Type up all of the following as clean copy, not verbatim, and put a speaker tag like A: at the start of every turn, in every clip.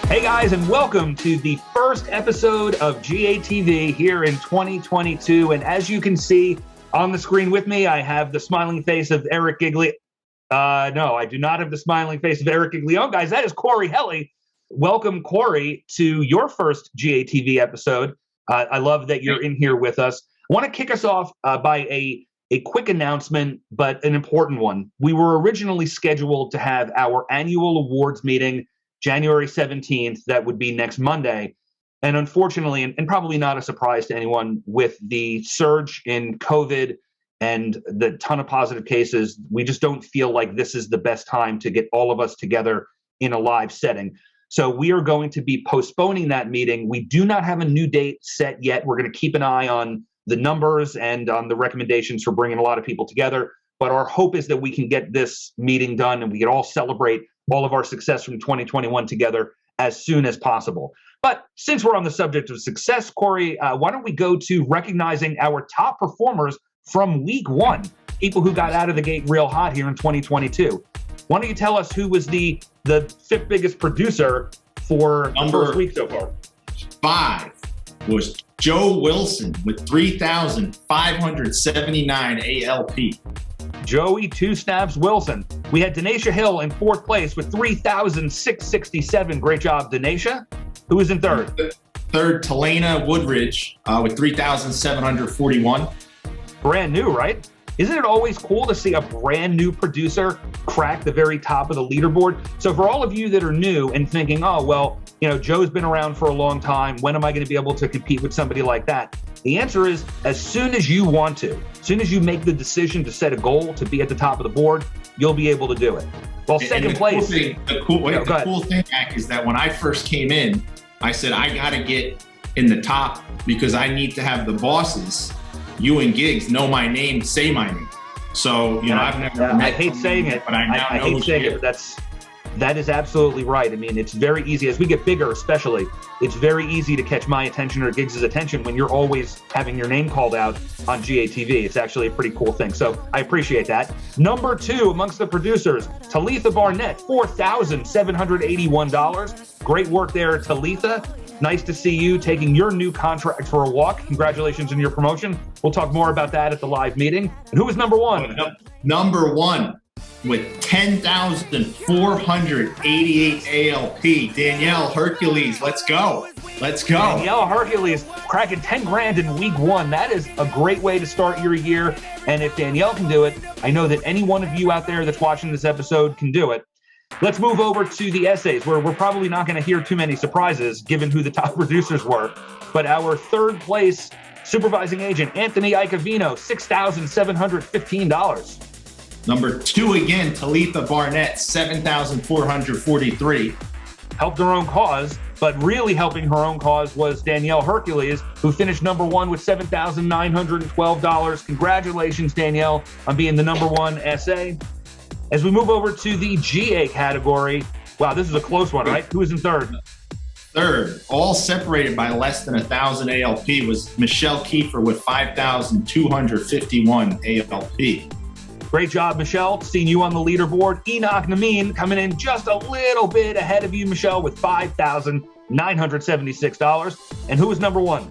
A: Hey guys, and welcome to the first episode of GATV here in 2022. And as you can see on the screen with me, I have the smiling face of Eric Giglio. No, I do not have the smiling face of Eric Giglio. Guys, that is Corey Helly. Welcome, Corey, to your first GATV episode. I love that you're in here with us. I want to kick us off by a quick announcement, but an important one. We were originally scheduled to have our annual awards meeting January 17th. That would be next Monday. And unfortunately, and probably not a surprise to anyone, with the surge in COVID and the ton of positive cases, we just don't feel like this is the best time to get all of us together in a live setting. So we are going to be postponing that meeting. We do not have a new date set yet. We're going to keep an eye on the numbers and on the recommendations for bringing a lot of people together. But our hope is that we can get this meeting done and we can all celebrate all of our success from 2021 together as soon as possible. But since we're on the subject of success, Corey, why don't we go to recognizing our top performers from week one, people who got out of the gate real hot here in 2022. Why don't you tell us who was the fifth biggest producer for the first week so far?
B: 5 was Joe Wilson with 3,579 ALP.
A: Joey Two Snaps Wilson. We had Denisha Hill in fourth place with 3,667. Great job, Denisha. Who was in third?
B: Third, Talena Woodridge with 3,741.
A: Brand new, right? Isn't it always cool to see a brand new producer crack the very top of the leaderboard? So for all of you that are new and thinking, oh, well, you know, Joe's been around for a long time. When am I going to be able to compete with somebody like that? The answer is as soon as you want to. As soon as you make the decision to set a goal to be at the top of the board, you'll be able to do it. Well, second place.
B: The cool thing, Mac, is that when I first came in, I said, I got to get in the top because I need to have the bosses, you and Giggs, know my name, say my name. So, you know, I've never met
A: I hate saying it,
B: but I now know
A: hate saying it, but that is absolutely right. I mean, it's very easy. As we get bigger, especially, it's very easy to catch my attention or Giggs' attention when you're always having your name called out on GATV. It's actually a pretty cool thing. So I appreciate that. Number 2 amongst the producers, Talitha Barnett, $4,781. Great work there, Talitha. Nice to see you taking your new contract for a walk. Congratulations on your promotion. We'll talk more about that at the live meeting. And who was number 1?
B: Number 1 with 10,488 ALP, Danielle Hercules. Let's go. Let's go.
A: Danielle Hercules cracking 10 grand in week 1. That is a great way to start your year. And if Danielle can do it, I know that any one of you out there that's watching this episode can do it. Let's move over to the essays, where we're probably not going to hear too many surprises given who the top producers were. But our third place supervising agent, Anthony Iacovino, $6,715.
B: Number 2 again, Talitha Barnett, 7,443.
A: Helped her own cause, but really helping her own cause was Danielle Hercules, who finished number 1 with $7,912. Congratulations, Danielle, on being the number 1 essay. As we move over to the GA category, wow, this is a close one, right? Who is in third?
B: Third, all separated by less than 1,000 ALP, was Michelle Kiefer with 5,251 ALP.
A: Great job, Michelle. Seeing you on the leaderboard. Enoch Namin coming in just a little bit ahead of you, Michelle, with $5,976. And who was number 1?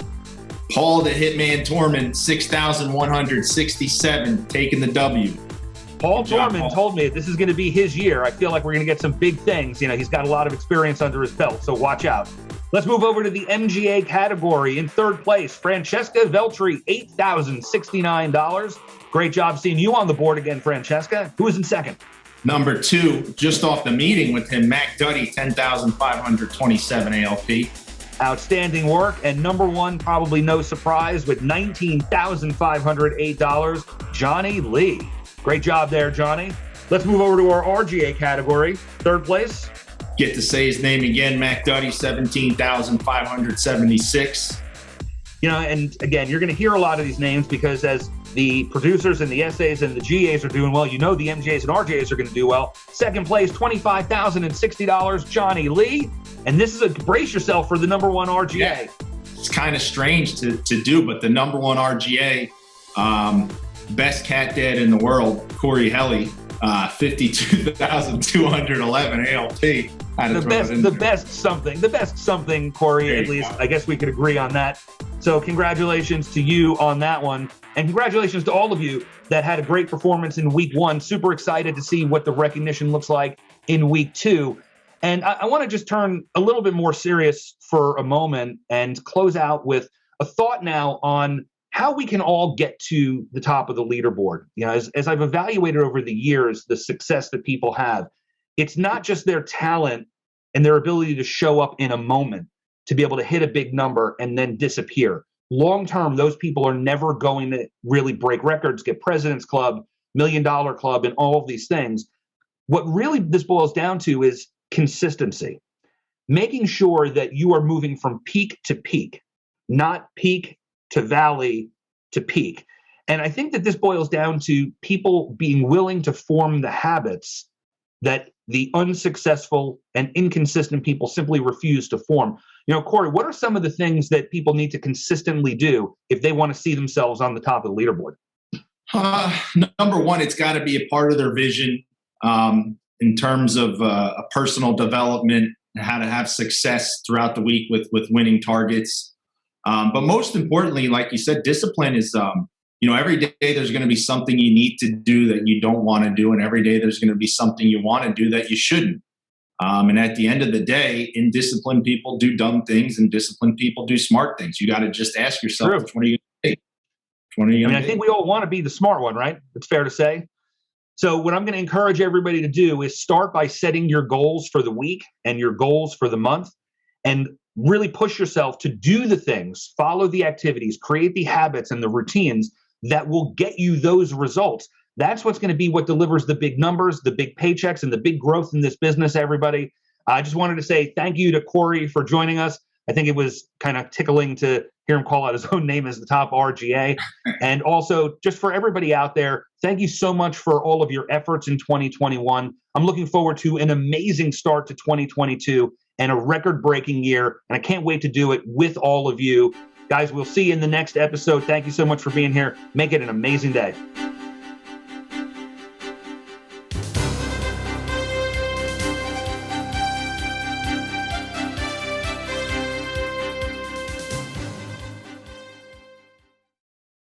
B: Paul the Hitman Torman, 6,167, taking the W.
A: Paul Torman told me this is going to be his year. I feel like we're going to get some big things. You know, he's got a lot of experience under his belt, so watch out. Let's move over to the MGA category. In third place, Francesca Veltri, $8,069. Great job seeing you on the board again, Francesca. Who is in second?
B: Number 2, just off the meeting with him, Mac Duddy, 10,527 ALP.
A: Outstanding work. And number 1, probably no surprise, with $19,508, Johnny Lee. Great job there, Johnny. Let's move over to our RGA category. Third place.
B: Get to say his name again, Mac Duddy, 17,576.
A: You know, and again, you're going to hear a lot of these names because as the producers and the essays and the GAs are doing well, you know the MJs and RJs are going to do well. Second place, $25,060, Johnny Lee. And this is a brace yourself for the number 1 RGA.
B: Yeah. It's kind of strange to do, but the number 1 RGA, best cat dad in the world, Corey Helly, 52,211 ALP.
A: The best something, Corey. At least I guess we could agree on that. So congratulations to you on that one. And congratulations to all of you that had a great performance in week 1. Super excited to see what the recognition looks like in week 2. And I want to just turn a little bit more serious for a moment and close out with a thought now on how we can all get to the top of the leaderboard. You know, as I've evaluated over the years, the success that people have, it's not just their talent and their ability to show up in a moment to be able to hit a big number and then disappear. Long term, those people are never going to really break records, get President's Club, $1 Million Club, and all of these things. What really this boils down to is consistency, making sure that you are moving from peak to peak, not peak to valley to peak. And I think that this boils down to people being willing to form the habits that the unsuccessful and inconsistent people simply refuse to form. You know, Corey, what are some of the things that people need to consistently do if they want to see themselves on the top of the leaderboard?
B: Number one, it's got to be a part of their vision in terms of a personal development, how to have success throughout the week with winning targets. But most importantly, like you said, discipline is, every day there's going to be something you need to do that you don't want to do. And every day there's going to be something you want to do that you shouldn't. And at the end of the day, indisciplined people do dumb things and disciplined people do smart things. You got to just ask yourself, which one are you going to take?
A: I think we all want to be the smart one, right? It's fair to say. So what I'm going to encourage everybody to do is start by setting your goals for the week and your goals for the month, and really push yourself to do the things, follow the activities, create the habits and the routines that will get you those results. That's what's going to be what delivers the big numbers, the big paychecks, and the big growth in this business, everybody. I just wanted to say thank you to Corey for joining us. I think it was kind of tickling to hear him call out his own name as the top RGA. And also, just for everybody out there, thank you so much for all of your efforts in 2021. I'm looking forward to an amazing start to 2022 and a record-breaking year. And I can't wait to do it with all of you. Guys, we'll see you in the next episode. Thank you so much for being here. Make it an amazing day.